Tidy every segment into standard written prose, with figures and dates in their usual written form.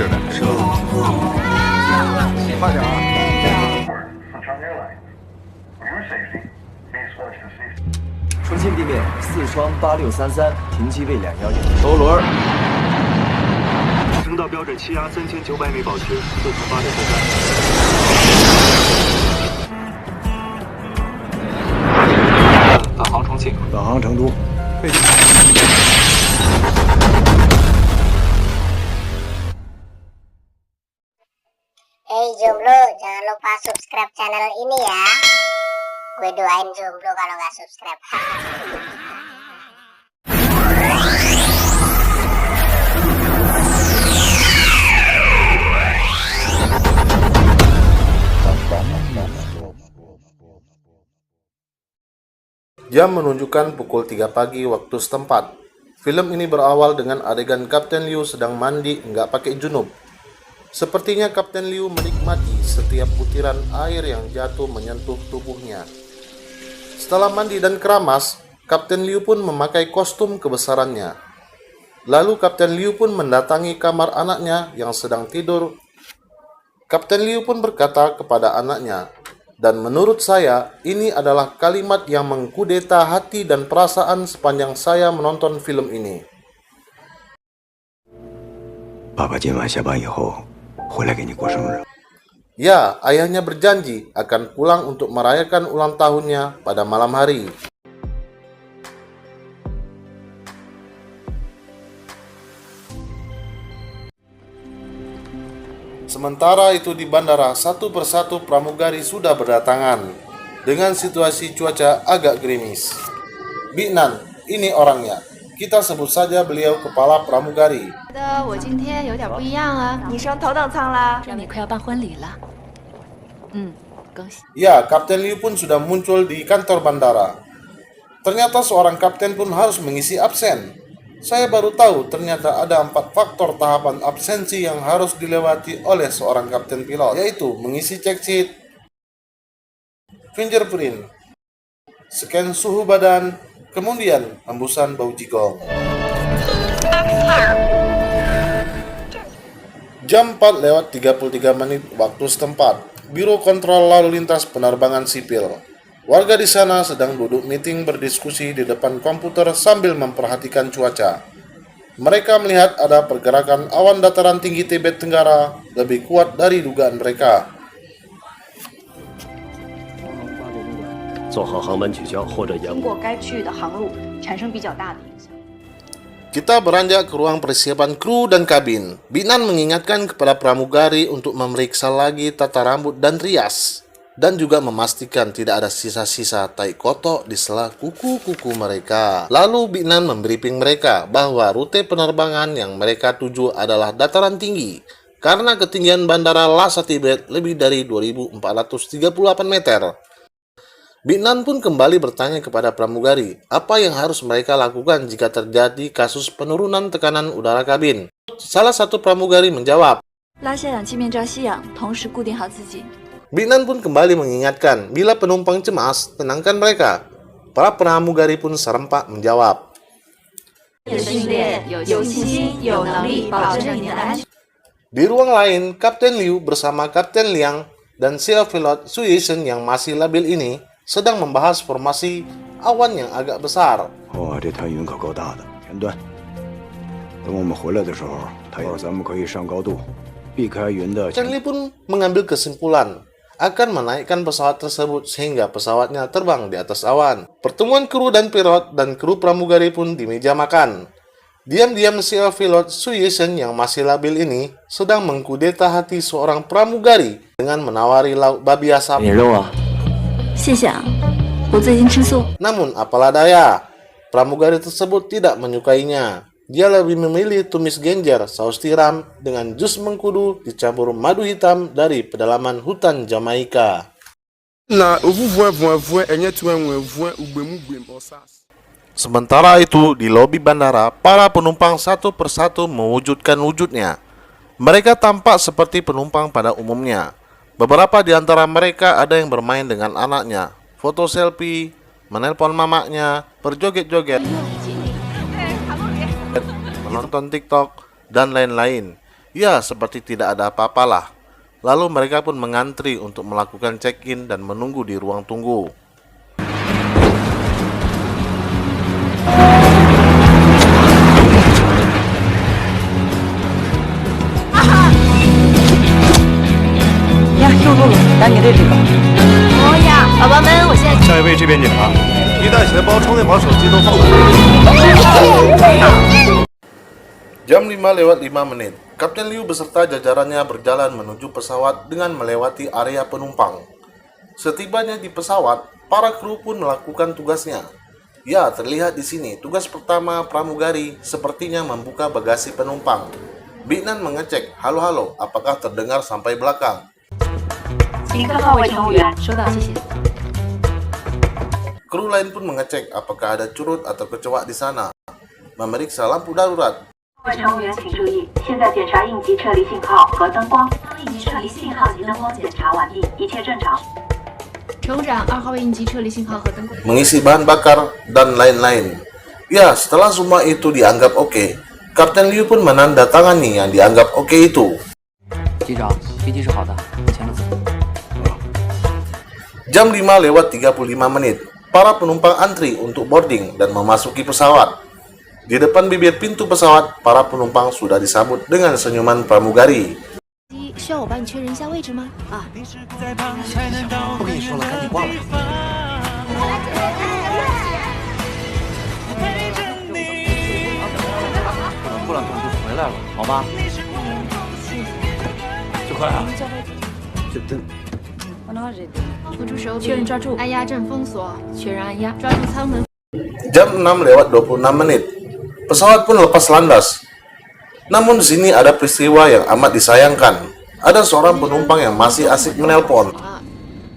是的，是的。快点啊！ 重庆地面4双8633，停机位210，头轮。声道标准气压3900米保持，4船893。返航重庆，返航成都。 Hey jomblo, jangan lupa subscribe channel ini ya. Gue doain jomblo kalau nggak subscribe. Jam menunjukkan pukul 3 pagi waktu setempat. Film ini berawal dengan adegan Kapten Liu sedang mandi nggak pakai junub. Sepertinya Kapten Liu menikmati setiap butiran air yang jatuh menyentuh tubuhnya. Setelah mandi dan keramas, Kapten Liu pun memakai kostum kebesarannya. Lalu Kapten Liu pun mendatangi kamar anaknya yang sedang tidur. Kapten Liu pun berkata kepada anaknya, dan menurut saya ini adalah kalimat yang mengkudeta hati dan perasaan sepanjang saya menonton film ini. 爸爸今晚下班以后回来给你过生日。 Ya, ayahnya berjanji akan pulang untuk merayakan ulang tahunnya pada malam hari. Sementara itu di bandara, satu persatu pramugari sudah berdatangan. Dengan situasi cuaca agak gerimis. Binan, ini orangnya. Kita sebut saja beliau kepala pramugari. Ya, Kapten Liu pun sudah muncul di kantor bandara. Ternyata seorang kapten pun harus mengisi absen. Saya baru tahu ternyata ada 4 faktor tahapan absensi yang harus dilewati oleh seorang kapten pilot, yaitu mengisi check sheet, fingerprint, scan suhu badan, kemudian hembusan bau jigong. Jam 4:33 waktu setempat, Biro Kontrol Lalu Lintas Penerbangan Sipil. Warga di sana sedang duduk meeting berdiskusi di depan komputer sambil memperhatikan cuaca. Mereka melihat ada pergerakan awan dataran tinggi Tibet Tenggara lebih kuat dari dugaan mereka. Kita beranjak ke ruang persiapan kru dan kabin. Binan mengingatkan kepada pramugari untuk memeriksa lagi tata rambut dan rias, dan juga memastikan tidak ada sisa-sisa tai kotok di sela kuku-kuku mereka. Lalu Binan membriefing mereka bahwa rute penerbangan yang mereka tuju adalah dataran tinggi, karena ketinggian bandara Lhasa Tibet lebih dari 2.438 meter. Binan pun kembali bertanya kepada pramugari, apa yang harus mereka lakukan jika terjadi kasus penurunan tekanan udara kabin. Salah satu pramugari menjawab, Binan pun kembali mengingatkan, bila penumpang cemas, tenangkan mereka. Para pramugari pun serempak menjawab. Di ruang lain, Kapten Liu bersama Kapten Liang dan Chief Pilot Su Yishen yang masih labil ini sedang membahas formasi awan yang agak besar. Chen Li pun mengambil kesimpulan akan menaikkan pesawat tersebut sehingga pesawatnya terbang di atas awan. Pertemuan kru dan pilot dan kru pramugari pun di meja makan. Diam-diam Chief Pilot Su Yishen yang masih labil ini sedang mengkudeta hati seorang pramugari dengan menawari lauk babi asap. Namun apalah daya, pramugari tersebut tidak menyukainya. Dia lebih memilih tumis genjer saus tiram dengan jus mengkudu dicampur madu hitam dari pedalaman hutan Jamaika. Sementara itu di lobi bandara, para penumpang satu persatu mewujudkan wujudnya. Mereka tampak seperti penumpang pada umumnya. Beberapa di antara mereka ada yang bermain dengan anaknya, foto selfie, menelpon mamanya, berjoget-joget, menonton TikTok, dan lain-lain. Ya, seperti tidak ada apa-apalah. Lalu mereka pun mengantri untuk melakukan check-in dan menunggu di ruang tunggu.下一位这边检查。一带钱包、充电宝、手机都放了。 Jam 5:05, Kapten Liu beserta jajarannya berjalan menuju pesawat dengan melewati area penumpang. Setibanya di pesawat, para kru pun melakukan tugasnya. Ya, terlihat di sini, tugas pertama pramugari sepertinya membuka bagasi penumpang. Binan mengecek, halo-halo, apakah terdengar sampai belakang. 请各号位乘务员收到，谢谢。 Kru lain pun mengecek apakah ada curut atau kecoak di sana. Memeriksa lampu darurat. 各位乘务员请注意，现在检查应急撤离信号和灯光。应急撤离信号及灯光检查完毕，一切正常。乘务长，2号位应急撤离信号和灯光。 Mengisi bahan bakar, dan lain-lain. Ya, setelah semua itu dianggap oke, Kapten Liu pun menandatangani yang dianggap oke itu. 机长，飞机是好的，前路走。 Jam 5:35, para penumpang antri untuk boarding dan memasuki pesawat. Di depan bibir pintu pesawat, para penumpang sudah disambut dengan senyuman pramugari. 需要我帮你确认一下位置吗？啊，不跟你说了，赶紧挂了。过两天我就回来了，好吗？就快啊！这真。 扶住手柄，确认抓住，按压阵封锁，确认按压，抓住舱门。 Jam 6:26, pesawat pun lepas landas. Namun di sini ada peristiwa yang amat disayangkan. Ada seorang penumpang yang masih asik menelpon.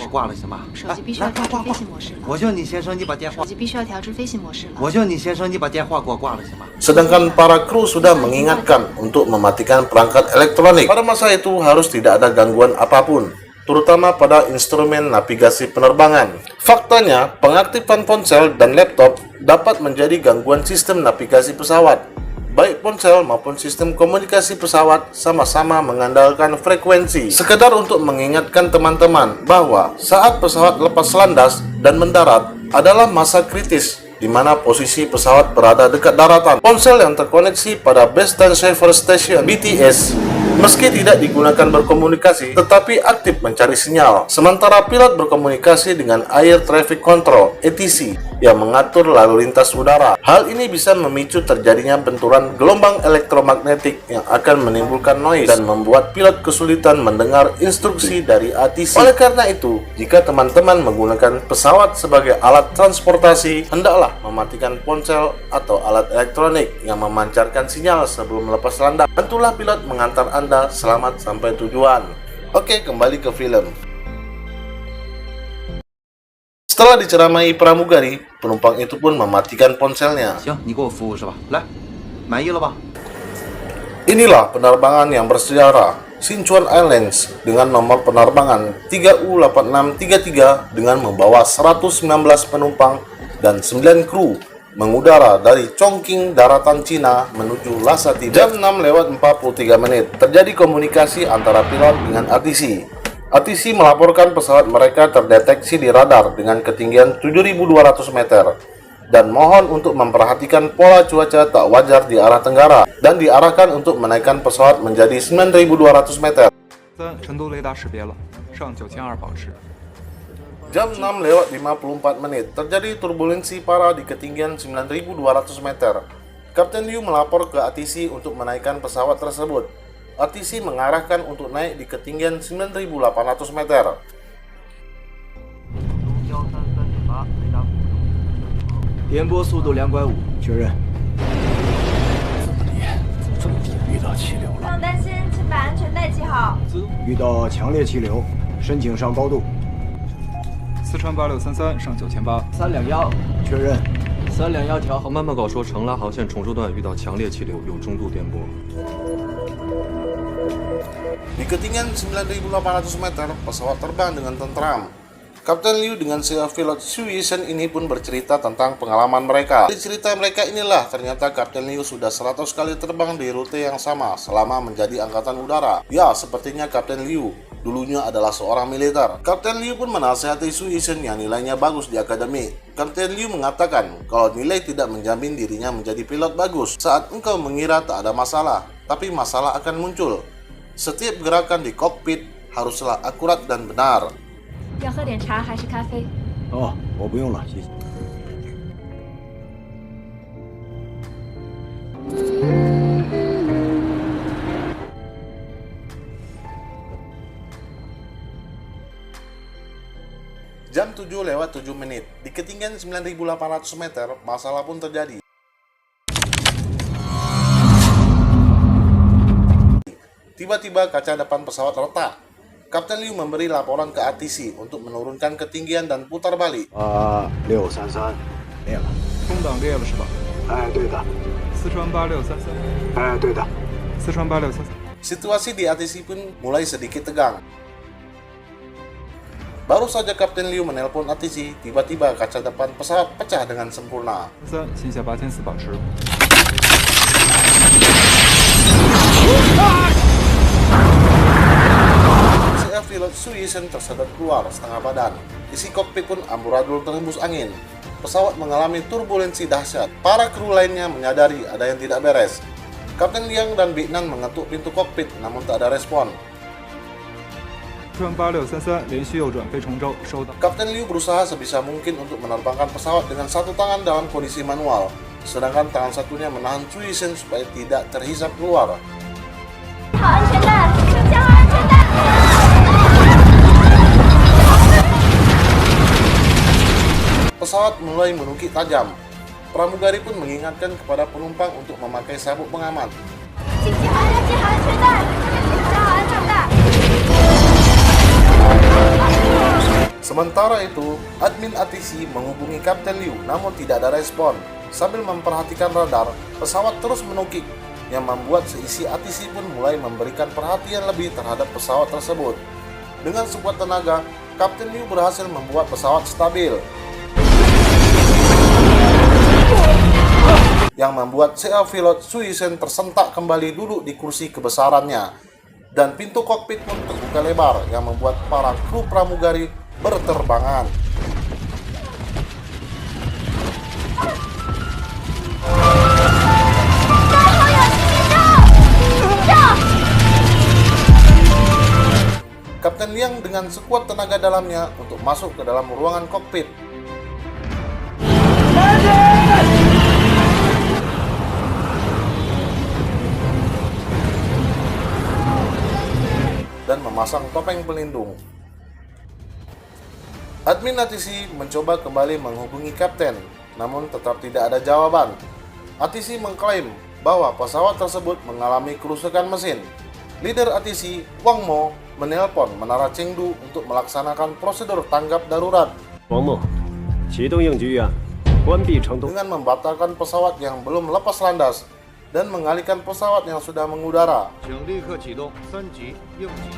我挂了行吗？手机必须要调至飞行模式了。我叫你先生，你把电话。手机必须要调至飞行模式了。我叫你先生，你把电话给我挂了行吗？ Sedangkan para kru sudah mengingatkan untuk mematikan perangkat elektronik. Pada masa itu harus tidak ada gangguan apapun, terutama pada instrumen navigasi penerbangan. Faktanya, pengaktifan ponsel dan laptop dapat menjadi gangguan sistem navigasi pesawat. Baik ponsel maupun sistem komunikasi pesawat sama-sama mengandalkan frekuensi. Sekedar untuk mengingatkan teman-teman bahwa saat pesawat lepas landas dan mendarat adalah masa kritis di mana posisi pesawat berada dekat daratan. Ponsel yang terkoneksi pada Base Transceiver Station (BTS) meski tidak digunakan berkomunikasi, tetapi aktif mencari sinyal. Sementara pilot berkomunikasi dengan Air Traffic Control (ATC) yang mengatur lalu lintas udara. Hal ini bisa memicu terjadinya benturan gelombang elektromagnetik yang akan menimbulkan noise dan membuat pilot kesulitan mendengar instruksi dari ATC. Oleh karena itu, jika teman-teman menggunakan pesawat sebagai alat transportasi, hendaklah mematikan ponsel atau alat elektronik yang memancarkan sinyal sebelum lepas landas. Bantulah pilot mengantar Anda selamat sampai tujuan. Oke, kembali ke film. Setelah diceramai pramugari, penumpang itu pun mematikan ponselnya. 行，你给我服务是吧？来，满意了吧？ Inilah penerbangan yang bersejarah, Sichuan Airlines dengan nomor penerbangan 3U8633 dengan membawa 119 penumpang dan 9 kru mengudara dari Chongqing, daratan Cina menuju Lhasa Tibet. Jam 6:43, terjadi komunikasi antara pilot dengan ATC. ATC melaporkan pesawat mereka terdeteksi di radar dengan ketinggian 7.200 meter dan mohon untuk memperhatikan pola cuaca tak wajar di arah tenggara dan diarahkan untuk menaikkan pesawat menjadi 9.200 meter. 3，成都雷达识别了，上9200保持。 Jam 6:54, terjadi turbulensi parah di ketinggian 9.200 meter. Kapten Liu melapor ke ATC untuk menaikkan pesawat tersebut. ATC mengarahkan untuk naik di ketinggian 9.800 meter. 颠簸速度2.5，确认。这么低，遇到气流不用担心，请把安全带系好。遇到强烈气流，申请上高度。四川8633上9800。321，确认。321调航班报告说，成拉航线崇州段遇到强烈气流，有中度颠簸。 Di ketinggian 9.800 meter, pesawat terbang dengan tentram. Kapten Liu dengan pilot Xu Yishen ini pun bercerita tentang pengalaman mereka. Di cerita mereka inilah ternyata Kapten Liu sudah 100 kali terbang di rute yang sama selama menjadi angkatan udara. Ya, sepertinya Kapten Liu dulunya adalah seorang militer. Kapten Liu pun menasihati Xu Yishen yang nilainya bagus di akademi. Kapten Liu mengatakan kalau nilai tidak menjamin dirinya menjadi pilot bagus. Saat engkau mengira tak ada masalah, tapi masalah akan muncul. Setiap gerakan di kokpit haruslah akurat dan benar. 要喝点茶还是咖啡？哦，我不用了，谢谢。Jam 7:07, di ketinggian 9.800 meter, masalah pun terjadi. Tiba-tiba kaca depan pesawat retak. Kapten Liu memberi laporan ke ATC untuk menurunkan ketinggian dan putar balik. 633裂了。风挡裂了是吧？哎，对的。四川8633。哎，对的。四川8633。 Situasi di ATC pun mulai sedikit tegang. Baru saja Kapten Liu menelpon ATC, tiba-tiba kaca depan pesawat pecah dengan sempurna. 3心下8400保持。 Pilot Xu Yishen tersedot keluar setengah badan. Isi kokpit pun amburadul terhembus angin. Pesawat mengalami turbulensi dahsyat. Para kru lainnya menyadari ada yang tidak beres. Kapten Liang dan Binan mengetuk pintu kokpit, namun tak ada respon. 川8633连续右转飞崇州，收到。 Kapten Liu berusaha sebisa mungkin untuk menerbangkan pesawat dengan satu tangan dalam kondisi manual, sedangkan tangan satunya menahan Xu Yishen supaya tidak terhisap keluar. 好安全带，请系好安全带。 Pesawat mulai menukik tajam. Pramugari pun mengingatkan kepada penumpang untuk memakai sabuk pengaman. 请系好安全带，请系好安全带。 Sementara itu, admin ATC menghubungi Kapten Liu namun tidak ada respon. Sambil memperhatikan radar, pesawat terus menukik yang membuat seisi ATC pun mulai memberikan perhatian lebih terhadap pesawat tersebut. Dengan sekuat tenaga, Kapten Liu berhasil membuat pesawat stabil, yang membuat pilot Xu Yishen tersentak kembali duduk di kursi kebesarannya, dan pintu kokpit pun terbuka lebar yang membuat para kru pramugari berterbangan. Kapten Liang dengan sekuat tenaga dalamnya untuk masuk ke dalam ruangan kokpit. Dan memasang topeng pelindung. Admin ATC mencoba kembali menghubungi kapten, namun tetap tidak ada jawaban. ATC mengklaim bahwa pesawat tersebut mengalami kerusakan mesin. Leader ATC, Wang Mo, menelpon Menara Chengdu untuk melaksanakan prosedur tanggap darurat. Wang Mo, 启动应急预案，关闭成都。 dengan membatalkan pesawat yang belum lepas landas dan mengalihkan pesawat yang sudah mengudara. 请立刻启动3级应急。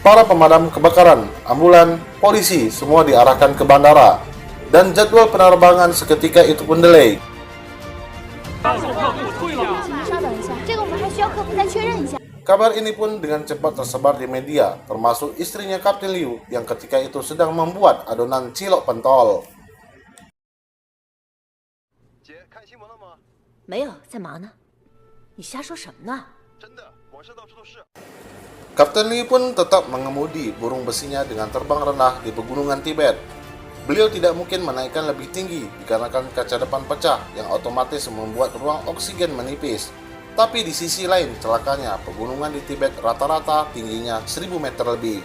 Para pemadam kebakaran, ambulan, polisi semua diarahkan ke bandara, dan jadwal penerbangan seketika itu pun delay. 请您稍等一下，这个我们还需要客服再确认一下。 Kabar ini pun dengan cepat tersebar di media, termasuk istrinya Kapten Liu yang ketika itu sedang membuat adonan cilok pentol. 姐，看新闻了吗？没有，在忙呢。你瞎说什么呢？ 真的，网上到处都是。 Kapten Liu pun tetap mengemudi burung besinya dengan terbang rendah di pegunungan Tibet. Beliau tidak mungkin menaikkan lebih tinggi dikarenakan kaca depan pecah yang otomatis membuat ruang oksigen menipis. Tapi di sisi lain celakanya, pegunungan di Tibet rata-rata tingginya 1000 meter lebih.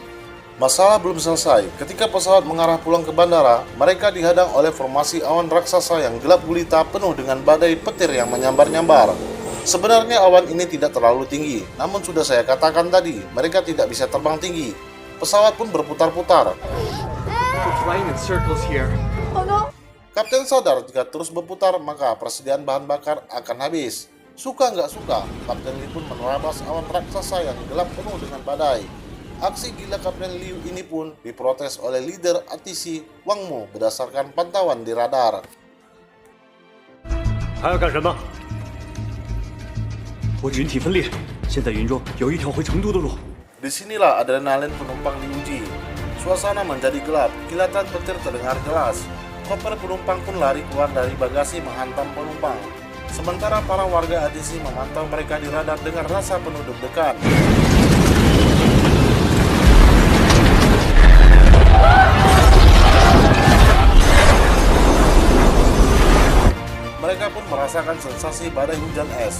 Masalah belum selesai. Ketika pesawat mengarah pulang ke bandara, mereka dihadang oleh formasi awan raksasa yang gelap gulita penuh dengan badai petir yang menyambar-nyambar. Sebenarnya awan ini tidak terlalu tinggi, namun sudah saya katakan tadi, mereka tidak bisa terbang tinggi. Pesawat pun berputar-putar. Kapten sadar jika terus berputar maka persediaan bahan bakar akan habis. Suka nggak suka, Kapten Lee pun menerabas awan raksasa yang gelap penuh dengan badai. Aksi gila Kapten Liu ini pun diprotes oleh leader ATC Wang Mo berdasarkan pantauan di radar. 还要干什么？我云体分裂，现在云中有一条回成都的路。 Disinilah adrenalin penumpang diuji. Suasana menjadi gelap, kilatan petir terdengar jelas. Koper penumpang pun lari keluar dari bagasi menghantam penumpang. Sementara para warga ATC memantau mereka di radar dengan rasa penuh deg-degan. Mereka pun merasakan sensasi badai hujan es.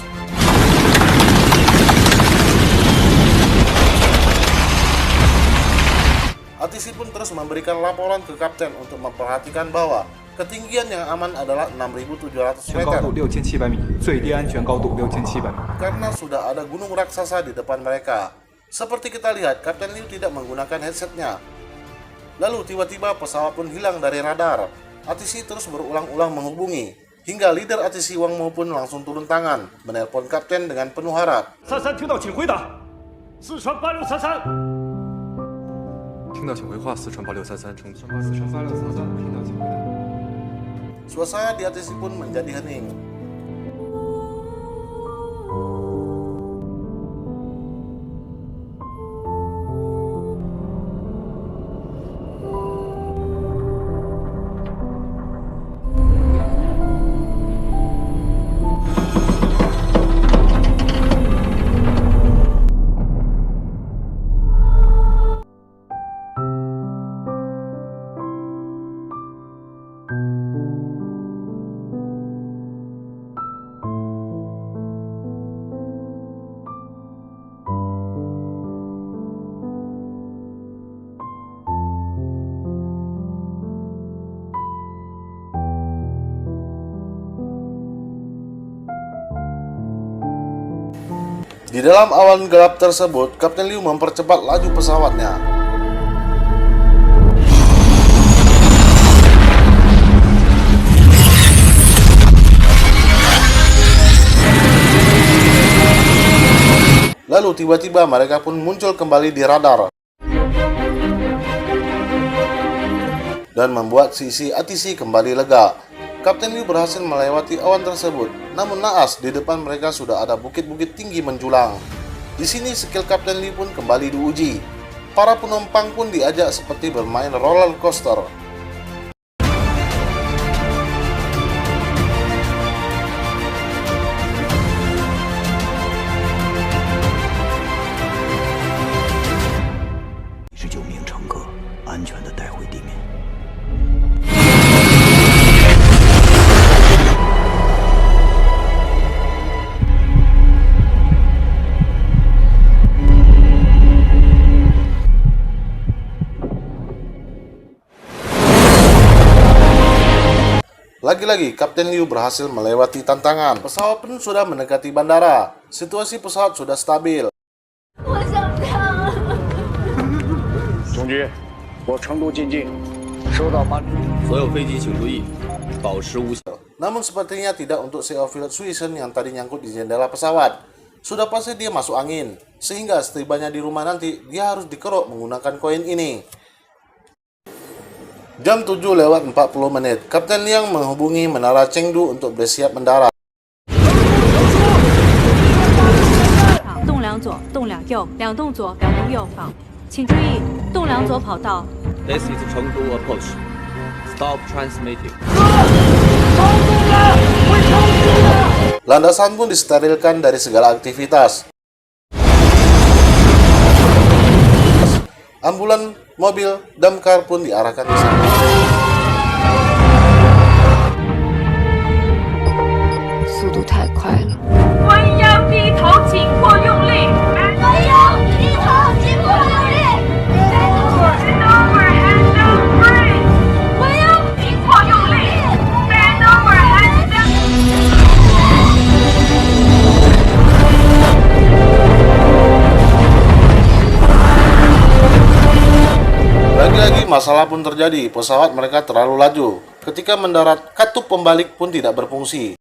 ATC pun terus memberikan laporan ke kapten untuk memperhatikan bahwa ketinggian yang aman adalah 6.700 meter. 高度6700米，最低安全高度6700米。 Karena sudah ada gunung raksasa di depan mereka. Seperti kita lihat, Kapten Liu tidak menggunakan headsetnya. Lalu tiba-tiba pesawat pun hilang dari radar. ATC terus berulang-ulang menghubungi. Hingga leader ATC Wang Mo pun langsung turun tangan, menelpon kapten dengan penuh harap. 33听到请回答，四川8633。 听到请回话，四川8633成都。四川8633，听到请回答。 Suasana di ATC pun menjadi hening. Di dalam awan gelap tersebut, Kapten Liu mempercepat laju pesawatnya. Lalu tiba-tiba mereka pun muncul kembali di radar dan membuat sisi ATC kembali lega. Kapten Liu berhasil melewati awan tersebut, namun naas di depan mereka sudah ada bukit-bukit tinggi menjulang. Di sini skill Kapten Liu pun kembali diuji. Para penumpang pun diajak seperti bermain roller coaster. Lagi-lagi, Kapten Liu berhasil melewati tantangan. Pesawat pun sudah mendekati bandara. Situasi pesawat sudah stabil. 我想跳。总局，我成都进境，收到班机，所有飞机请注意，保持无。 Namun sepertinya tidak untuk Theophilus Suisen yang tadi nyangkut di jendela pesawat. Sudah pasti dia masuk angin, sehingga setibanya di rumah nanti dia harus dikerok menggunakan koin ini. Jam 7:40, Kapten Liang menghubungi Menara Chengdu untuk bersiap mendarat. 动两左，动两右，两动左，两动右，放。请注意，动两左跑道。 This is Chengdu approach. Stop transmitting. Landasan pun disterilkan dari segala aktivitas. Ambulan, mobil, damkar pun diarahkan ke sana. Sudu 太快了。弯腰低头，紧迫用力。弯腰低头，紧迫用力。Bend over, hands down, breathe。弯腰紧迫用力。Bend over, hands down。 Lagi-lagi masalah pun terjadi, pesawat mereka terlalu laju. Ketika mendarat, katup pembalik pun tidak berfungsi.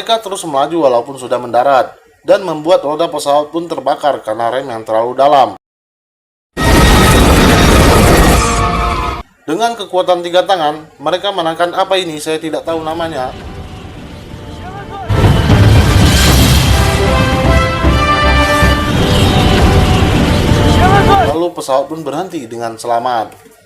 Mereka terus melaju walaupun sudah mendarat, dan membuat roda pesawat pun terbakar karena rem yang terlalu dalam. Dengan kekuatan 3 tangan, mereka menekan apa ini, saya tidak tahu namanya. Lalu pesawat pun berhenti dengan selamat.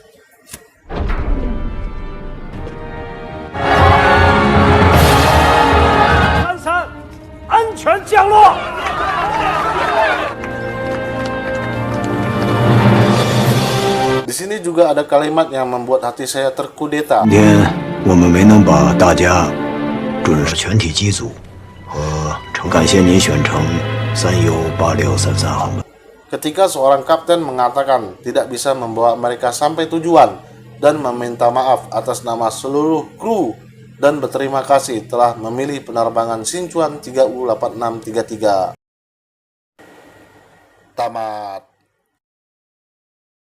Di sini juga ada kalimat yang membuat hati saya terkudeta. 今天我们没能把大家准时全体机组和感谢您选乘3U8633航班。 Ketika seorang kapten mengatakan tidak bisa membawa mereka sampai tujuan dan meminta maaf atas nama seluruh kru dan berterima kasih telah memilih penerbangan Sichuan 3U8633. Tamat.